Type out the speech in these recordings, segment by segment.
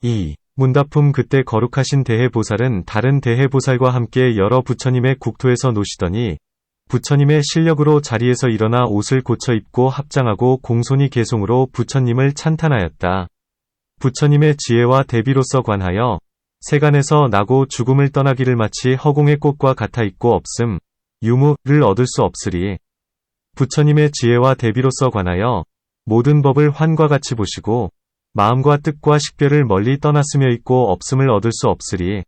2. 문답품 그때 거룩하신 대해보살은 다른 대해보살과 함께 여러 부처님의 국토에서 노시더니 부처님의 실력으로 자리에서 일어나 옷을 고쳐 입고 합장하고 공손히 개송으로 부처님을 찬탄하였다. 부처님의 지혜와 대비로서 관하여 세간에서 나고 죽음을 떠나기를 마치 허공의 꽃과 같아 있고 없음, 유무를 얻을 수 없으리. 부처님의 지혜와 대비로서 관하여 모든 법을 환과 같이 보시고 마음과 뜻과 식별을 멀리 떠났으며 있고 없음을 얻을 수 없으리.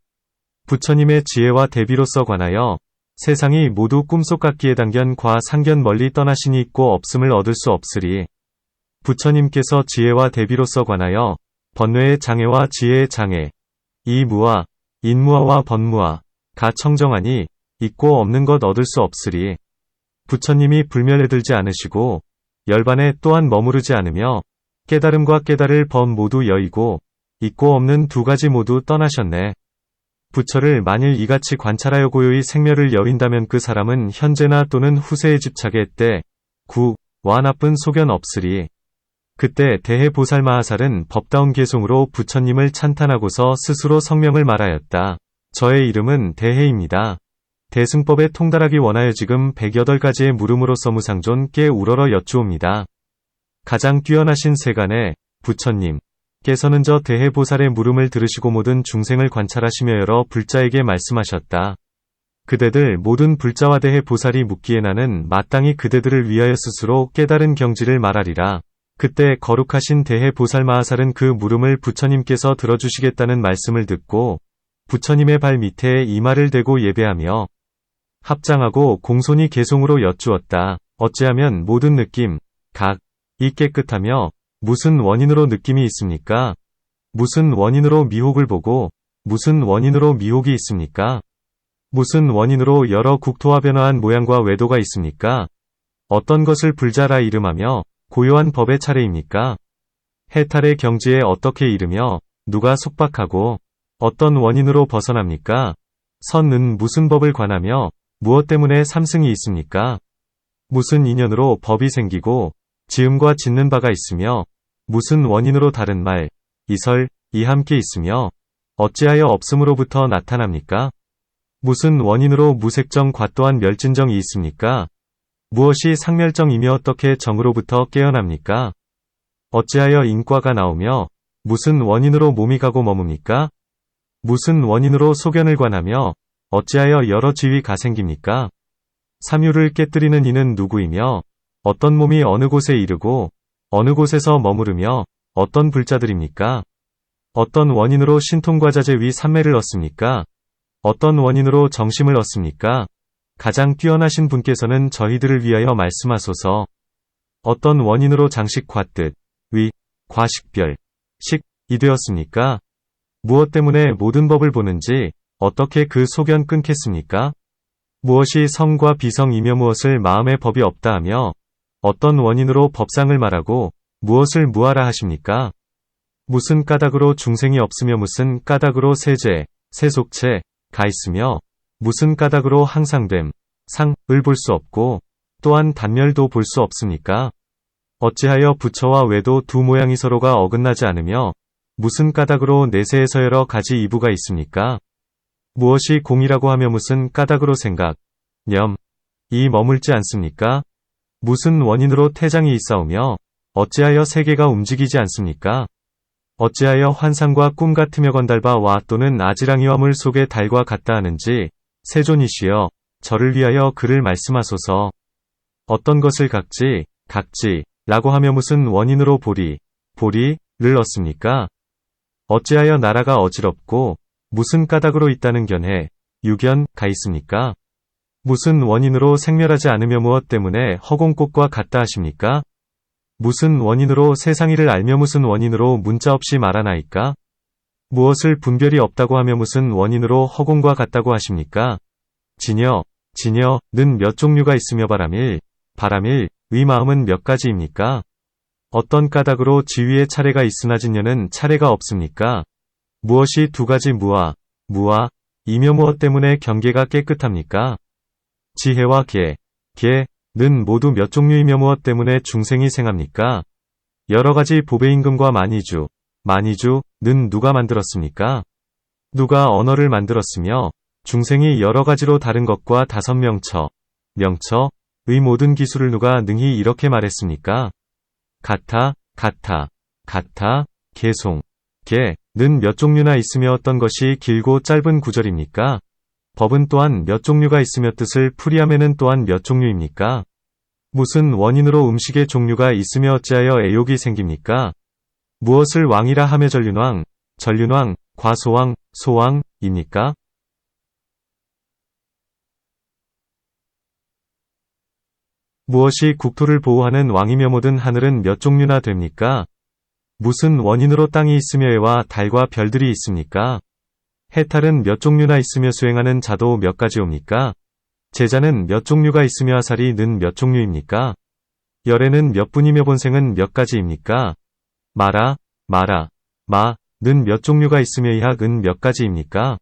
부처님의 지혜와 대비로서 관하여 세상이 모두 꿈속 같기에 당견과 상견 멀리 떠나시니 있고 없음을 얻을 수 없으리. 부처님께서 지혜와 대비로서 관하여 번뇌의 장애와 지혜의 장애, 이 무아, 인무아와 번무아, 가 청정하니 있고 없는 것 얻을 수 없으리. 부처님이 불멸에 들지 않으시고 열반에 또한 머무르지 않으며 깨달음과 깨달을 범 모두 여의고 있고 없는 두 가지 모두 떠나셨네. 부처를 만일 이같이 관찰하여 고요히 생멸을 여인다면 그 사람은 현재나 또는 후세에 집착에 했대 구와 나쁜 소견 없으리. 그때 대해보살마하살은 법다운 개송으로 부처님을 찬탄하고서 스스로 성명을 말하였다. 저의 이름은 대해입니다. 대승법에 통달하기 원하여 지금 108가지의 물음으로써 무상존께 우러러 여쭈옵니다. 가장 뛰어나신 세간의 부처님께서는 저 대해보살의 물음을 들으시고 모든 중생을 관찰하시며 여러 불자에게 말씀하셨다. 그대들 모든 불자와 대해보살이 묻기에 나는 마땅히 그대들을 위하여 스스로 깨달은 경지를 말하리라. 그때 거룩하신 대해보살마하살은 그 물음을 부처님께서 들어주시겠다는 말씀을 듣고 부처님의 발 밑에 이마를 대고 예배하며 합장하고 공손히 개송으로 여쭈었다. 어찌하면 모든 느낌, 각이 깨끗하며 무슨 원인으로 느낌이 있습니까? 무슨 원인으로 미혹을 보고 무슨 원인으로 미혹이 있습니까? 무슨 원인으로 여러 국토와 변화한 모양과 외도가 있습니까? 어떤 것을 불자라 이름하며 고요한 법의 차례입니까? 해탈의 경지에 어떻게 이르며 누가 속박하고 어떤 원인으로 벗어납니까? 선은 무슨 법을 관하며 무엇 때문에 삼승이 있습니까? 무슨 인연으로 법이 생기고 지음과 짓는 바가 있으며 무슨 원인으로 다른 말, 이설이 함께 있으며 어찌하여 없음으로부터 나타납니까? 무슨 원인으로 무색정과 또한 멸진정이 있습니까? 무엇이 상멸정이며 어떻게 정으로부터 깨어납니까? 어찌하여 인과가 나오며 무슨 원인으로 몸이 가고 머뭅니까? 무슨 원인으로 소견을 관하며 어찌하여 여러 지위가 생깁니까? 삼유를 깨뜨리는 이는 누구이며 어떤 몸이 어느 곳에 이르고 어느 곳에서 머무르며 어떤 불자들입니까? 어떤 원인으로 신통과 자제 위 삼매를 얻습니까? 어떤 원인으로 정심을 얻습니까? 가장 뛰어나신 분께서는 저희들을 위하여 말씀하소서. 어떤 원인으로 장식과 뜻, 위, 과식별, 식이 되었습니까? 무엇 때문에 모든 법을 보는지 어떻게 그 소견 끊겠습니까? 무엇이 성과 비성이며 무엇을 마음의 법이 없다 하며 어떤 원인으로 법상을 말하고 무엇을 무하라 하십니까? 무슨 까닭으로 중생이 없으며 무슨 까닭으로 세제, 세속체가 있으며 무슨 까닭으로 항상됨, 상을 볼 수 없고 또한 단멸도 볼 수 없습니까? 어찌하여 부처와 외도 두 모양이 서로가 어긋나지 않으며 무슨 까닭으로 내세에서 여러 가지 이부가 있습니까? 무엇이 공이라고 하며 무슨 까닭으로 생각, 념이 머물지 않습니까? 무슨 원인으로 태장이 있사오며 어찌하여 세계가 움직이지 않습니까? 어찌하여 환상과 꿈 같으며 건달바 와 또는 아지랑이와 물 속의 달과 같다 하는지 세존이시여 저를 위하여 그를 말씀하소서. 어떤 것을 각지라고 하며 무슨 원인으로 보리를 얻습니까? 어찌하여 나라가 어지럽고 무슨 까닭으로 있다는 견해, 유견가 있습니까? 무슨 원인으로 생멸하지 않으며 무엇 때문에 허공꽃과 같다 하십니까? 무슨 원인으로 세상이를 알며 무슨 원인으로 문자 없이 말하나이까? 무엇을 분별이 없다고 하며 무슨 원인으로 허공과 같다고 하십니까? 진여는 몇 종류가 있으며 바람일, 위 마음은 몇 가지입니까? 어떤 까닭으로 지위의 차례가 있으나 진여는 차례가 없습니까? 무엇이 두 가지 무아이며 무엇 때문에 경계가 깨끗합니까? 지혜와 개는 모두 몇 종류이며 무엇 때문에 중생이 생합니까? 여러 가지 보배임금과 만이주, 만이주는 누가 만들었습니까? 누가 언어를 만들었으며 중생이 여러 가지로 다른 것과 다섯 명처의 모든 기술을 누가 능히 이렇게 말했습니까? 같아, 개송, 개는 몇 종류나 있으며 어떤 것이 길고 짧은 구절입니까? 법은 또한 몇 종류가 있으며 뜻을 풀이하면은 또한 몇 종류입니까? 무슨 원인으로 음식의 종류가 있으며 어찌하여 애욕이 생깁니까? 무엇을 왕이라 하며 전륜왕, 과소왕, 소왕입니까? 무엇이 국토를 보호하는 왕이며 모든 하늘은 몇 종류나 됩니까? 무슨 원인으로 땅이 있으며 해와 달과 별들이 있습니까? 해탈은 몇 종류나 있으며 수행하는 자도 몇 가지옵니까? 제자는 몇 종류가 있으며 하살이는 몇 종류입니까? 열애는 몇 분이며 본생은 몇 가지입니까? 마는 몇 종류가 있으며 이학은 몇 가지입니까?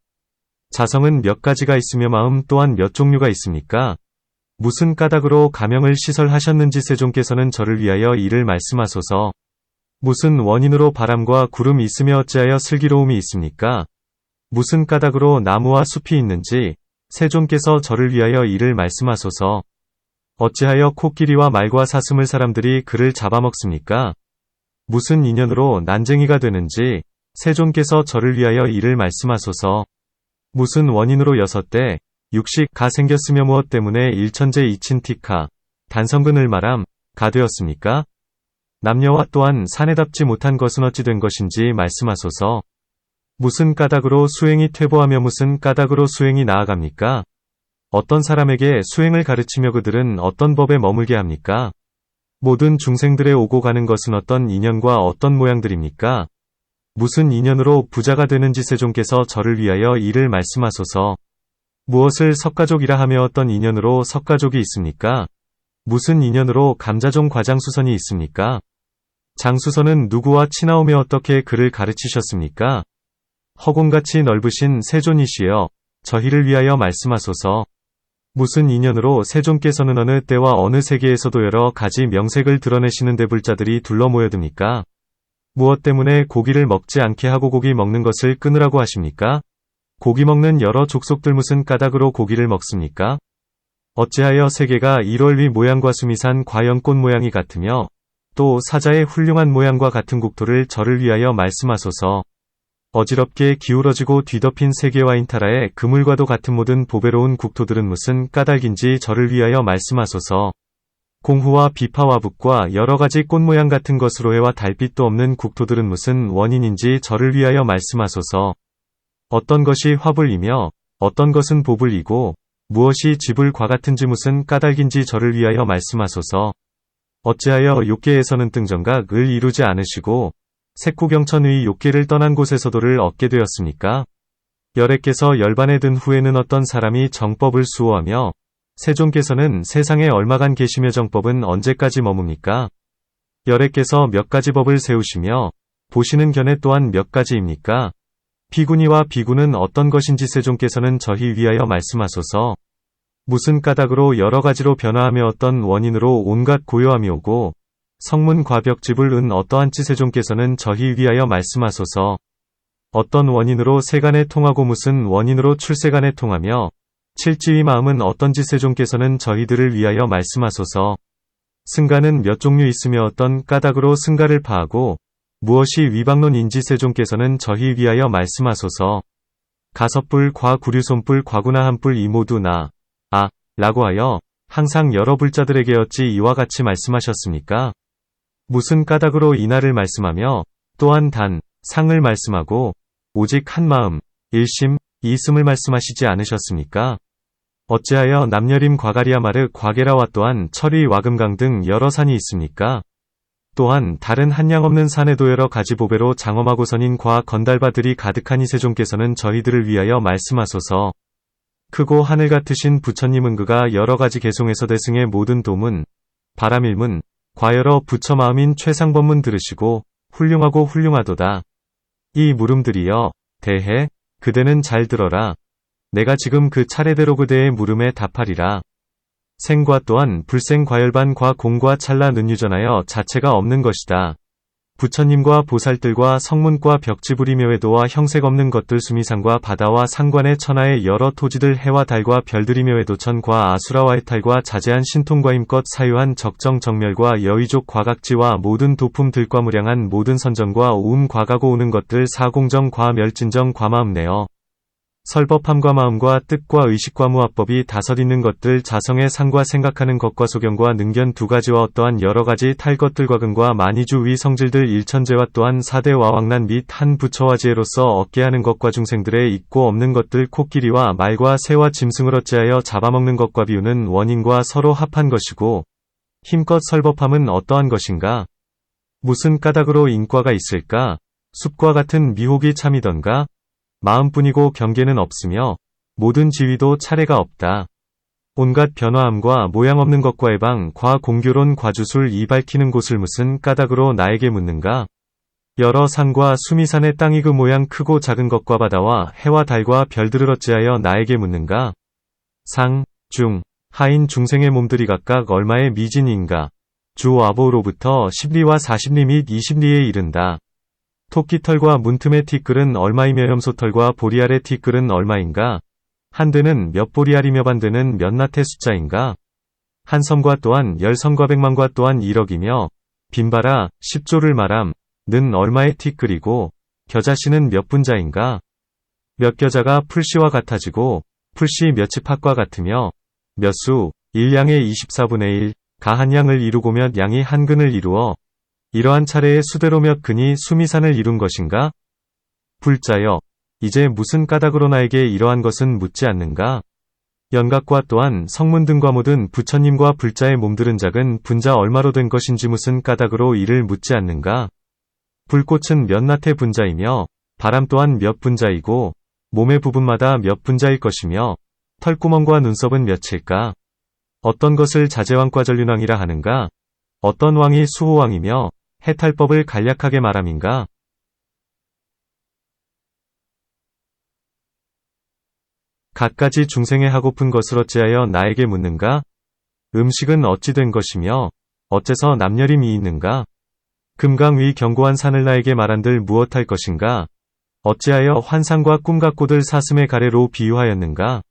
자성은 몇 가지가 있으며 마음 또한 몇 종류가 있습니까? 무슨 까닭으로 가명을 시설하셨는지 세존께서는 저를 위하여 이를 말씀하소서. 무슨 원인으로 바람과 구름이 있으며 어찌하여 슬기로움이 있습니까? 무슨 까닭으로 나무와 숲이 있는지 세존께서 저를 위하여 이를 말씀하소서. 어찌하여 코끼리와 말과 사슴을 사람들이 그를 잡아먹습니까? 무슨 인연으로 난쟁이가 되는지 세존께서 저를 위하여 이를 말씀하소서. 무슨 원인으로 6대 육식가 생겼으며 무엇 때문에 일천재 이친티카 단성근을 말함가 되었습니까? 남녀와 또한 사내답지 못한 것은 어찌 된 것인지 말씀하소서. 무슨 까닭으로 수행이 퇴보하며 무슨 까닭으로 수행이 나아갑니까? 어떤 사람에게 수행을 가르치며 그들은 어떤 법에 머물게 합니까? 모든 중생들의 오고 가는 것은 어떤 인연과 어떤 모양들입니까? 무슨 인연으로 부자가 되는지 세존께서 저를 위하여 이를 말씀하소서. 무엇을 석가족이라 하며 어떤 인연으로 석가족이 있습니까? 무슨 인연으로 감자종 과장수선이 있습니까? 장수선은 누구와 친하오며 어떻게 그를 가르치셨습니까? 허공같이 넓으신 세존이시여 저희를 위하여 말씀하소서. 무슨 인연으로 세존께서는 어느 때와 어느 세계에서도 여러 가지 명색을 드러내시는 대불자들이 둘러 모여듭니까? 무엇 때문에 고기를 먹지 않게 하고 고기 먹는 것을 끊으라고 하십니까? 고기 먹는 여러 족속들 무슨 까닭으로 고기를 먹습니까? 어찌하여 세계가 1월위 모양과 수미산 과연꽃 모양이 같으며 또 사자의 훌륭한 모양과 같은 국토를 저를 위하여 말씀하소서. 어지럽게 기울어지고 뒤덮인 세계와 인타라의 그물과도 같은 모든 보배로운 국토들은 무슨 까닭인지 저를 위하여 말씀하소서. 공후와 비파와 북과 여러가지 꽃 모양 같은 것으로 해와 달빛도 없는 국토들은 무슨 원인인지 저를 위하여 말씀하소서. 어떤 것이 화불이며 어떤 것은 보불이고 무엇이 지불과 같은지 무슨 까닭인지 저를 위하여 말씀하소서. 어찌하여 욕계에서는 뜬정각을 이루지 않으시고 색구경천의 욕계를 떠난 곳에서도를 얻게 되었습니까? 열애께서 열반에 든 후에는 어떤 사람이 정법을 수호하며 세존께서는 세상에 얼마간 계시며 정법은 언제까지 머뭅니까? 열애께서 몇 가지 법을 세우시며 보시는 견해 또한 몇 가지입니까? 비구니와 비구는 어떤 것인지 세존께서는 저희 위하여 말씀하소서. 무슨 까닭으로 여러 가지로 변화하며 어떤 원인으로 온갖 고요함이 오고 성문 과벽집을 은 어떠한지 세존께서는 저희 위하여 말씀하소서. 어떤 원인으로 세간에 통하고 무슨 원인으로 출세간에 통하며 칠지의 마음은 어떤지 세존께서는 저희들을 위하여 말씀하소서. 승가는 몇 종류 있으며 어떤 까닭으로 승가를 파하고 무엇이 위박론인지 세존께서는 저희 위하여 말씀하소서. 가섭불, 과구류손불, 과구나 한불 이 모두 라고 하여 항상 여러 불자들에게 어찌 이와 같이 말씀하셨습니까? 무슨 까닭으로 이날을 말씀하며 또한 상을 말씀하고 오직 한 마음, 일심, 이있음을 말씀하시지 않으셨습니까? 어찌하여 남녀림 과가리아마르 과게라와 또한 철의 와금강 등 여러 산이 있습니까? 또한 다른 한량 없는 산에도 여러 가지 보배로 장엄하고 선인 과 건달바들이 가득하니 세존께서는 저희들을 위하여 말씀하소서. 크고 하늘 같으신 부처님은 그가 여러 가지 개송에서 대승의 모든 도문, 바람일문, 과여러 부처 마음인 최상법문 들으시고 훌륭하고 훌륭하도다. 이 물음들이여 대해 그대는 잘 들어라. 내가 지금 그 차례대로 그대의 물음에 답하리라. 생과 또한 불생 과열반 과 공과 찰나 는유전하여 자체가 없는 것이다. 부처님과 보살들과 성문과 벽지부리며 외도와 형색 없는 것들 수미산과 바다와 상관의 천하의 여러 토지들 해와 달과 별들이며 외도천과 아수라와 해탈과 자제한 신통과 힘껏 사유한 적정 정멸과 여의족 과각지와 모든 도품들과 무량한 모든 선정과 오음 과가고 오는 것들 사공정 과멸진정 과마음내어 설법함과 마음과 뜻과 의식과 무합법이 다섯 있는 것들 자성의 상과 생각하는 것과 소경과 능견 두 가지와 어떠한 여러 가지 탈 것들과 근과 만이주 위 성질들 일천제와 또한 사대 와왕난 및 한 부처와 지혜로서 얻게 하는 것과 중생들의 있고 없는 것들 코끼리와 말과 새와 짐승을 어찌하여 잡아먹는 것과 비우는 원인과 서로 합한 것이고 힘껏 설법함은 어떠한 것인가? 무슨 까닭으로 인과가 있을까? 숲과 같은 미혹이 참이던가? 마음뿐이고 경계는 없으며 모든 지위도 차례가 없다. 온갖 변화함과 모양 없는 것과 해방, 과 공교론 과주술 이 밝히는 곳을 무슨 까닭으로 나에게 묻는가? 여러 산과 수미산의 땅이 그 모양 크고 작은 것과 바다와 해와 달과 별들을 어찌하여 나에게 묻는가? 상, 중, 하인 중생의 몸들이 각각 얼마의 미진인가? 주 와보로부터 10리와 40리 및 20리에 이른다. 토끼털과 문틈의 티끌은 얼마이며 염소털과 보리알의 티끌은 얼마인가? 한 대는 몇 보리알이며 반대는 몇 나태 숫자인가? 한 섬과 또한 10섬과 100만과 또한 1억이며 빈바라 10조를 말함 는 얼마의 티끌이고 겨자씨는 몇 분자인가? 몇 겨자가 풀씨와 같아지고 풀씨 몇이 팥과 같으며 몇 수 1양의 24분의 1 가 한 양을 이루고 몇 양이 한 근을 이루어 이러한 차례의 수대로 몇 근이 수미산을 이룬 것인가? 불자여, 이제 무슨 까닭으로 나에게 이러한 것은 묻지 않는가? 연각과 또한 성문 등과 모든 부처님과 불자의 몸들은 작은 분자 얼마로 된 것인지 무슨 까닭으로 이를 묻지 않는가? 불꽃은 몇 나태 분자이며 바람 또한 몇 분자이고 몸의 부분마다 몇 분자일 것이며 털구멍과 눈썹은 몇일까? 어떤 것을 자제왕과 전륜왕이라 하는가? 어떤 왕이 수호왕이며 해탈법을 간략하게 말함인가? 갖가지 중생의 하고픈 것을 어찌하여 나에게 묻는가? 음식은 어찌 된 것이며 어째서 남녀림이 있는가? 금강 위 견고한 산을 나에게 말한들 무엇할 것인가? 어찌하여 환상과 꿈 같고들 사슴의 가래로 비유하였는가?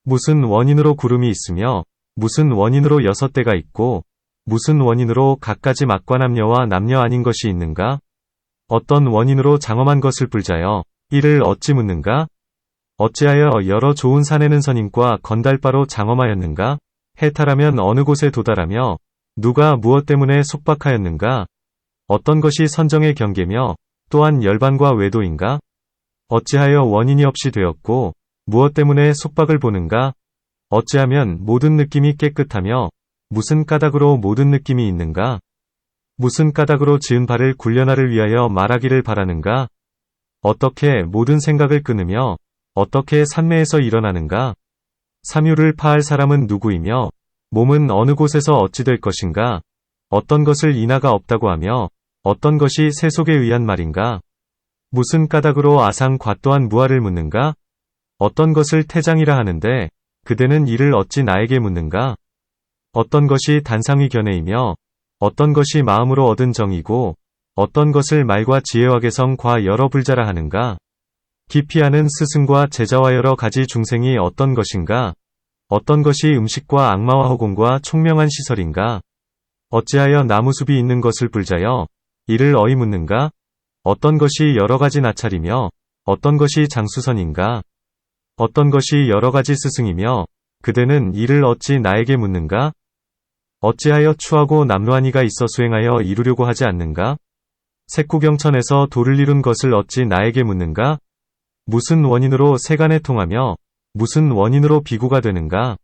무슨 원인으로 구름이 있으며 무슨 원인으로 6대가 있고 무슨 원인으로 갖가지 막과 남녀와 남녀 아닌 것이 있는가? 어떤 원인으로 장엄한 것을 불자여 이를 어찌 묻는가? 어찌하여 여러 좋은 산에는 선인과 건달바로 장엄하였는가? 해탈하면 어느 곳에 도달하며 누가 무엇 때문에 속박하였는가? 어떤 것이 선정의 경계며 또한 열반과 외도인가? 어찌하여 원인이 없이 되었고 무엇 때문에 속박을 보는가? 어찌하면 모든 느낌이 깨끗하며 무슨 까닭으로 모든 느낌이 있는가? 무슨 까닭으로 지은 발을 굴려나를 위하여 말하기를 바라는가? 어떻게 모든 생각을 끊으며 어떻게 산매에서 일어나는가? 삼유를 파할 사람은 누구이며 몸은 어느 곳에서 어찌 될 것인가? 어떤 것을 인하가 없다고 하며 어떤 것이 세속에 의한 말인가? 무슨 까닭으로 아상과 또한 무아를 묻는가? 어떤 것을 태장이라 하는데 그대는 이를 어찌 나에게 묻는가? 어떤 것이 단상의 견해이며 어떤 것이 마음으로 얻은 정이고 어떤 것을 말과 지혜와 개성과 여러 불자라 하는가? 깊이 아는 스승과 제자와 여러 가지 중생이 어떤 것인가? 어떤 것이 음식과 악마와 허공과 총명한 시설인가? 어찌하여 나무숲이 있는 것을 불자여 이를 어이 묻는가? 어떤 것이 여러 가지 나찰이며 어떤 것이 장수선인가? 어떤 것이 여러 가지 스승이며 그대는 이를 어찌 나에게 묻는가? 어찌하여 추하고 남루한 이가 있어 수행하여 이루려고 하지 않는가? 색구경천에서 도를 이룬 것을 어찌 나에게 묻는가? 무슨 원인으로 세간에 통하며 무슨 원인으로 비구가 되는가?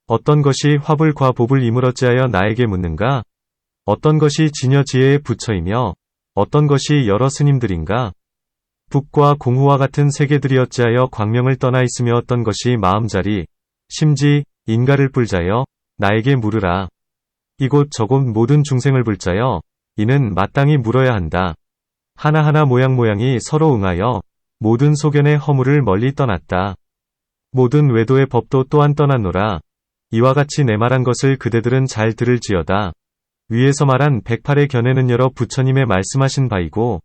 어떤 것이 화불과 보불 임을 어찌하여 나에게 묻는가? 어떤 것이 진여지혜의 부처이며 어떤 것이 여러 스님들인가? 북과 공후와 같은 세계들이 어찌하여 광명을 떠나 있으며 어떤 것이 마음자리, 심지, 인가를 불자여 나에게 물으라. 이곳 저곳 모든 중생을 불자여 이는 마땅히 물어야 한다. 하나하나 모양이 서로 응하여 모든 소견의 허물을 멀리 떠났다. 모든 외도의 법도 또한 떠났노라. 이와 같이 내 말한 것을 그대들은 잘 들을지어다. 위에서 말한 108의 견해는 여러 부처님의 말씀하신 바이고,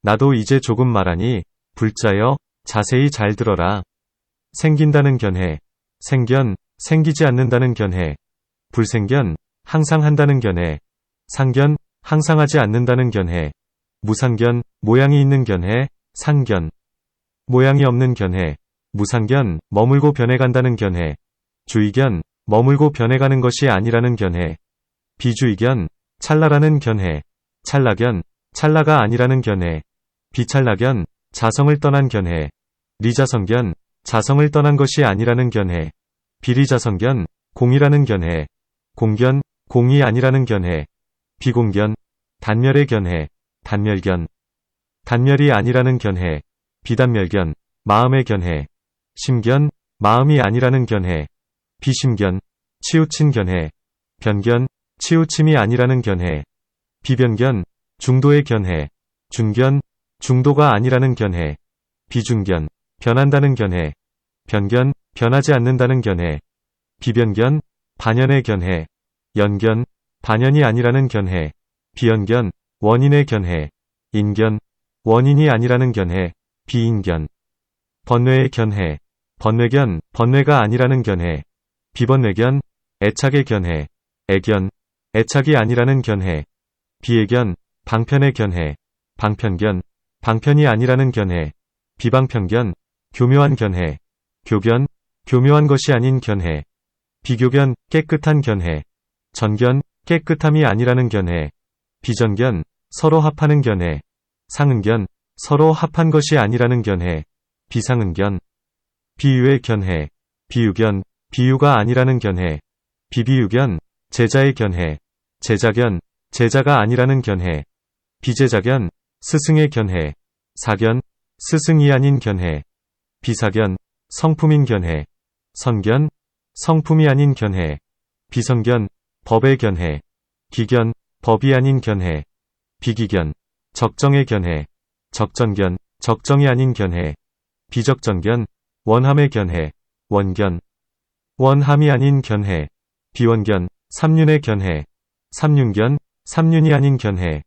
나도 이제 조금 말하니, 불자여, 자세히 잘 들어라. 생긴다는 견해, 생견, 생기지 않는다는 견해, 불생견, 항상 한다는 견해, 상견, 항상 하지 않는다는 견해, 무상견, 모양이 있는 견해, 상견, 모양이 없는 견해, 무상견, 머물고 변해간다는 견해, 주의견, 머물고 변해가는 것이 아니라는 견해, 비주의견, 찰나라는 견해, 찰나견, 찰나가 아니라는 견해, 비찰나견, 자성을 떠난 견해, 리자성견, 자성을 떠난 것이 아니라는 견해, 비리자성견, 공이라는 견해, 공견, 공이 아니라는 견해, 비공견, 단멸의 견해, 단멸견, 단멸이 아니라는 견해, 비단멸견, 마음의 견해, 심견, 마음이 아니라는 견해, 비심견, 치우친 견해, 변견, 치우침이 아니라는 견해, 비변견, 중도의 견해, 중견, 중도가 아니라는 견해, 비중견, 변한다는 견해, 변견, 변하지 않는다는 견해, 비변견, 반연의 견해, 연견, 반연이 아니라는 견해, 비연견, 원인의 견해, 인견, 원인이 아니라는 견해, 비인견, 번뇌의 견해, 번뇌견, 번뇌가 아니라는 견해, 비번뇌견, 애착의 견해, 애견, 애착이 아니라는 견해, 비애견, 방편의 견해, 방편견, 방편이 아니라는 견해, 비방편견, 교묘한 견해, 교견, 교묘한 것이 아닌 견해, 비교견, 깨끗한 견해, 전견, 깨끗함이 아니라는 견해, 비전견, 서로 합하는 견해, 상은견, 서로 합한 것이 아니라는 견해, 비상은견, 비유의 견해, 비유견, 비유가 아니라는 견해, 비비유견, 제자의 견해, 제자견, 제자가 아니라는 견해, 비제자견, 스승의 견해, 사견, 스승이 아닌 견해, 비사견, 성품인 견해, 선견, 성품이 아닌 견해, 비선견, 법의 견해, 기견, 법이 아닌 견해, 비기견, 적정의 견해, 적전견, 적정이 아닌 견해, 비적정견, 원함의 견해, 원견, 원함이 아닌 견해, 비원견, 삼륜의 견해, 삼륜견, 삼륜이 아닌 견해,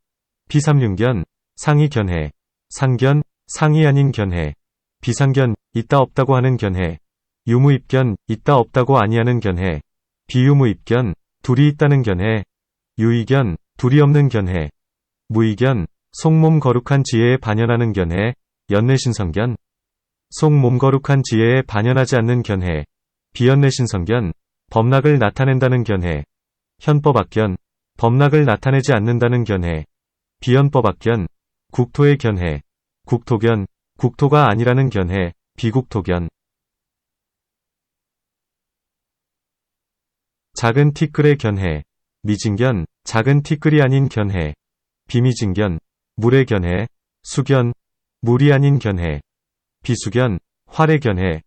비삼륜견, 상이 견해, 상견, 상이 아닌 견해, 비상견, 있다 없다고 하는 견해, 유무입견, 있다 없다고 아니하는 견해, 비유무입견, 둘이 있다는 견해, 유의견, 둘이 없는 견해, 무의견, 속몸 거룩한 지혜에 반연하는 견해, 연내신성견, 속몸 거룩한 지혜에 반연하지 않는 견해, 비연내신성견, 법락을 나타낸다는 견해, 현법악견, 법락을 나타내지 않는다는 견해, 비현법악견, 국토의 견해, 국토견, 국토가 아니라는 견해, 비국토견, 작은 티끌의 견해, 미진견, 작은 티끌이 아닌 견해, 비미진견, 물의 견해, 수견, 물이 아닌 견해, 비수견, 활의 견해,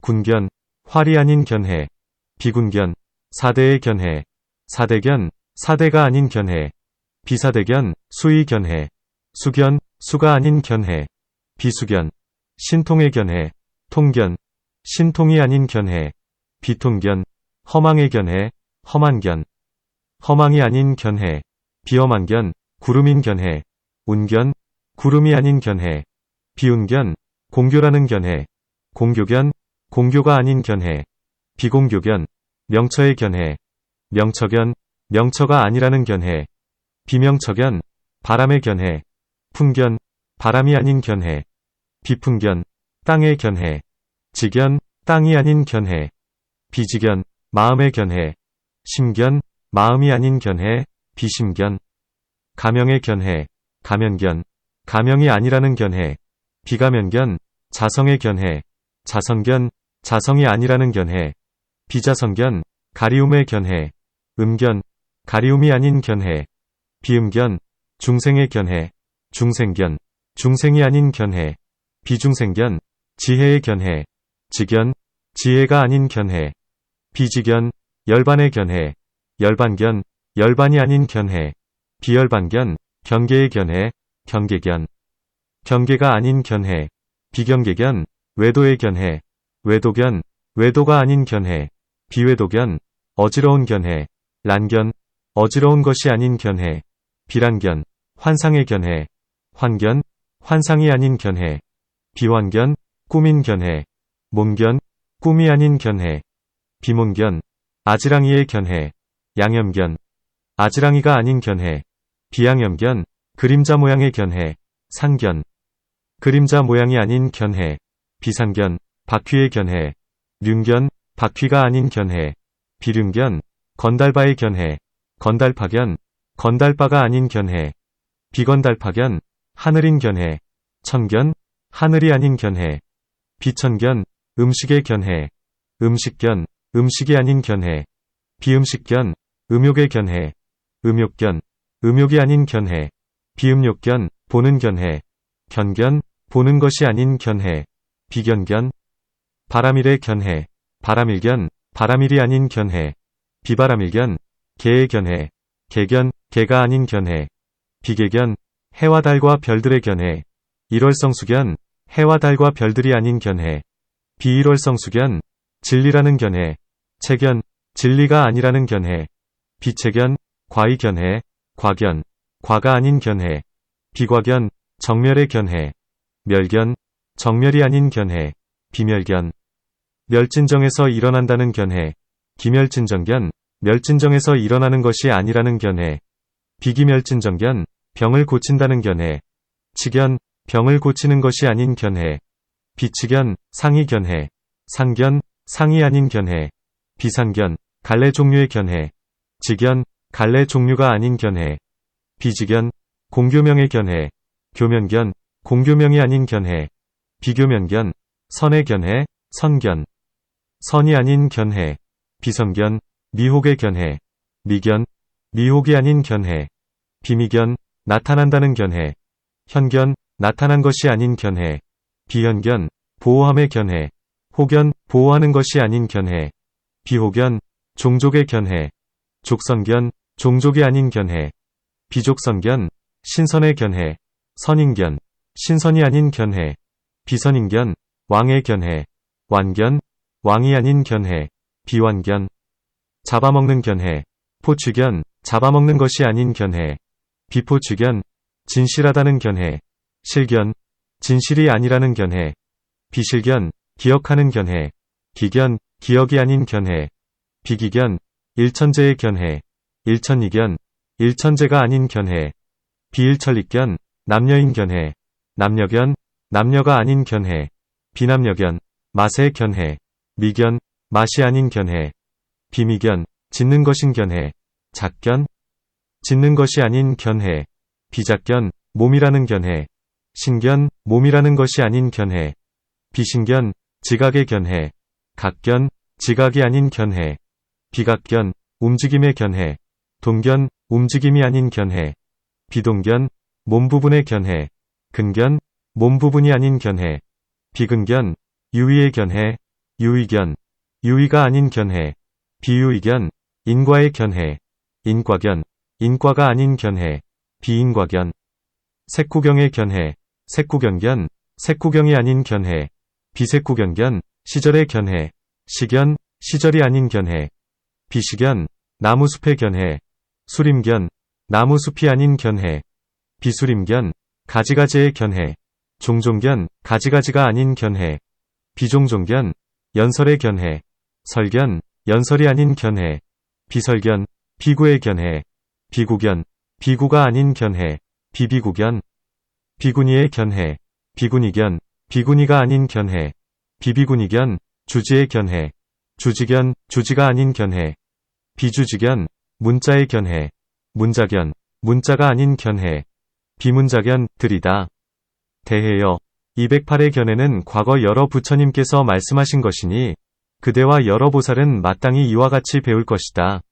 군견, 활이 아닌 견해, 비군견, 사대의 견해, 사대견, 사대가 아닌 견해, 비사대견, 수의 견해, 수견, 수가 아닌 견해, 비수견, 신통의 견해, 통견, 신통이 아닌 견해, 비통견, 허망의 견해, 험한견, 허망이 아닌 견해, 비험한견, 구름인 견해, 운견, 구름이 아닌 견해, 비운견, 공교라는 견해, 공교견, 공교가 아닌 견해, 비공교견, 명처의 견해, 명처견, 명처가 아니라는 견해, 비명처견, 바람의 견해, 풍견, 바람이 아닌 견해, 비풍견, 땅의 견해, 지견, 땅이 아닌 견해, 비지견, 마음의 견해, 심견, 마음이 아닌 견해, 비심견, 가명의 견해, 가면견, 가명이 아니라는 견해, 비가면견, 자성의 견해, 자성견, 자성이 아니라는 견해, 비자성견, 가리움의 견해, 음견, 가리움이 아닌 견해, 비음견, 중생의 견해, 중생견, 중생이 아닌 견해, 비중생견, 지혜의 견해, 지견, 지혜가 아닌 견해, 비지견, 열반의 견해, 열반견, 열반이 아닌 견해, 비열반견, 경계의 견해, 경계견, 경계가 아닌 견해, 비경계견, 외도의 견해, 외도견, 외도가 아닌 견해, 비외도견, 어지러운 견해, 란견, 어지러운 것이 아닌 견해. 비란견, 환상의 견해. 환견, 환상이 아닌 견해. 비환견, 꿈인 견해. 몽견, 꿈이 아닌 견해. 비몽견, 아지랑이의 견해. 양염견, 아지랑이가 아닌 견해. 비양염견, 그림자 모양의 견해. 상견, 그림자 모양이 아닌 견해. 비상견, 바퀴의 견해. 륜견, 바퀴가 아닌 견해. 비륜견, 건달바의 견해. 건달파견, 건달바가 아닌 견해. 비건달파견, 하늘인 견해. 천견, 하늘이 아닌 견해. 비천견, 음식의 견해. 음식견, 음식이 아닌 견해. 비음식견, 음욕의 견해. 음욕견, 음욕이 아닌 견해. 비음욕견, 보는 견해. 견견, 보는 것이 아닌 견해. 비견견, 바람일의 견해. 바람일견, 바람일이 아닌 견해. 비바람일견, 개의 견해. 개견, 개가 아닌 견해. 비개견, 해와 달과 별들의 견해. 일월성수견, 해와 달과 별들이 아닌 견해. 비일월성수견, 진리라는 견해. 체견, 진리가 아니라는 견해. 비체견, 과의 견해. 과견, 과가 아닌 견해. 비과견, 정멸의 견해. 멸견, 정멸이 아닌 견해. 비멸견, 멸진정에서 일어난다는 견해. 기멸진정견, 멸진정에서 일어나는 것이 아니라는 견해. 비기멸진정견, 병을 고친다는 견해. 치견, 병을 고치는 것이 아닌 견해. 비치견, 상이 견해. 상견, 상이 아닌 견해. 비상견, 갈래 종류의 견해. 지견, 갈래 종류가 아닌 견해. 비지견, 공교명의 견해. 교면견, 공교명이 아닌 견해. 비교면견, 선의 견해. 선견, 선이 아닌 견해. 비선견, 미혹의 견해. 미견, 미혹이 아닌 견해. 비미견, 나타난다는 견해. 현견, 나타난 것이 아닌 견해. 비현견, 보호함의 견해. 호견, 보호하는 것이 아닌 견해. 비호견, 종족의 견해. 족선견, 종족이 아닌 견해. 비족선견, 신선의 견해. 선인견, 신선이 아닌 견해. 비선인견, 왕의 견해. 완견, 왕이 아닌 견해. 비완견, 잡아먹는 견해. 포취견, 잡아먹는 것이 아닌 견해. 비포취견, 진실하다는 견해. 실견, 진실이 아니라는 견해. 비실견, 기억하는 견해. 기견, 기억이 아닌 견해. 비기견, 일천재의 견해. 일천이견, 일천재가 아닌 견해. 비일천리견, 남녀인 견해. 남녀견, 남녀가 아닌 견해. 비남녀견, 맛의 견해. 미견, 맛이 아닌 견해. 비미견, 짓는 것인 견해. 작견, 짓는 것이 아닌 견해. 비작견, 몸이라는 견해. 신견, 몸이라는 것이 아닌 견해. 비신견, 지각의 견해. 각견, 지각이 아닌 견해. 비각견, 움직임의 견해. 동견, 움직임이 아닌 견해. 비동견, 몸 부분의 견해. 근견, 몸 부분이 아닌 견해. 비근견, 유의의 견해. 유의견, 유의가 아닌 견해. 비유의견, 인과의 견해. 인과견, 인과가 아닌 견해. 비인과견, 색구경의 견해. 색구견견, 색구경이 아닌 견해. 비색구견견, 시절의 견해. 시견, 시절이 아닌 견해. 비시견, 나무숲의 견해. 수림견, 나무숲이 아닌 견해. 비수림견, 가지가지의 견해. 종종견, 가지가지가 아닌 견해. 비종종견, 연설의 견해. 설견, 연설이 아닌 견해. 비설견, 비구의 견해. 비구견, 비구가 아닌 견해. 비비구견, 비구니의 견해. 비구니견, 비구니가 아닌 견해. 비비구니견, 주지의 견해. 주지견, 주지가 아닌 견해. 비주지견, 문자의 견해. 문자견, 문자가 아닌 견해. 비문자견, 들이다. 대해여. 208의 견해는 과거 여러 부처님께서 말씀하신 것이니 그대와 여러 보살은 마땅히 이와 같이 배울 것이다.